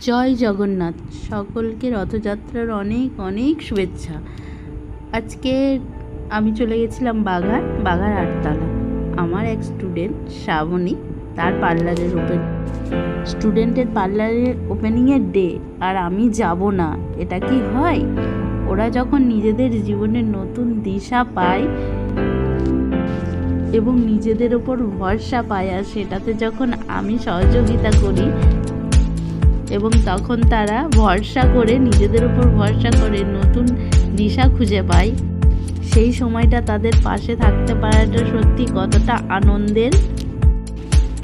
জয় জগন্নাথ। সকলকে রথযাত্রার অনেক অনেক শুভেচ্ছা। আজকে আমি চলে গেছিলাম বাঘার আটতলা। আমার এক স্টুডেন্ট শ্রাবণী, তার পার্লারের স্টুডেন্টের পার্লারের ওপেনিংয়ের ডে, আর আমি যাব না, এটা কি হয়? ওরা যখন নিজেদের জীবনের নতুন দিশা পায় এবং নিজেদের ওপর ভরসা পায়, আর সেটাতে যখন আমি সহযোগিতা করি এবং তখন তারা ভরসা করে, নিজেদের উপর ভরসা করে নতুন দিশা খুঁজে পায়, সেই সময়টা তাদের পাশে থাকতে পারাটা সত্যি কতটা আনন্দের।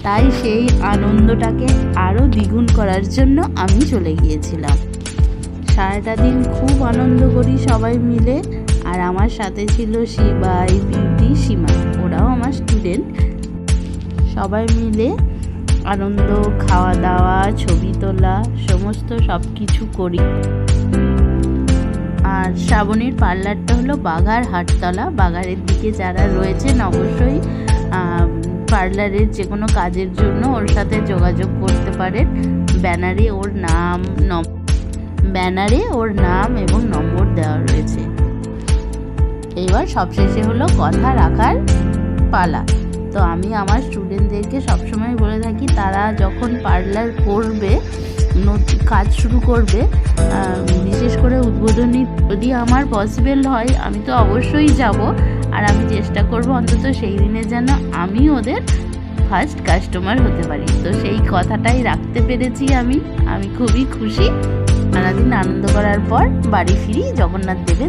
তাই সেই আনন্দটাকে আরও দ্বিগুণ করার জন্য আমি চলে গিয়েছিলাম। সারাটা দিন খুব আনন্দ করি সবাই মিলে। আর আমার সাথে ছিল শিবাই, বিউটি, সীমা, ওরাও আমার স্টুডেন্ট। সবাই মিলে আনন্দ, খাওয়া দাওয়া, ছবি তোলা, সমস্ত সব কিছু করি। আর শ্রাবণীর পার্লারটা হলো বাঘার হাটতলা। বাঘারের দিকে যারা রয়েছেন অবশ্যই পার্লারের যে কোনো কাজের জন্য ওর সাথে যোগাযোগ করতে পারেন। ব্যানারে ওর নাম এবং নম্বর দেওয়া রয়েছে। এবার সবশেষে হলো কথা রাখার পালা। তো আমি আমার স্টুডেন্টদেরকে সবসময় বলে থাকি, তারা যখন পার্লার করবে, কাজ শুরু করবে, বিশেষ করে উদ্বোধনী, যদি আমার পসিবল হয় আমি তো অবশ্যই যাব। আর আমি চেষ্টা করব অন্তত সেই দিনে যেন আমি ওদের ফার্স্ট কাস্টমার হতে পারি। তো সেই কথাটাই রাখতে পেরেছি আমি খুবই খুশি। সারাদিন আনন্দ করার পর বাড়ি ফিরি জগন্নাথ দেবে।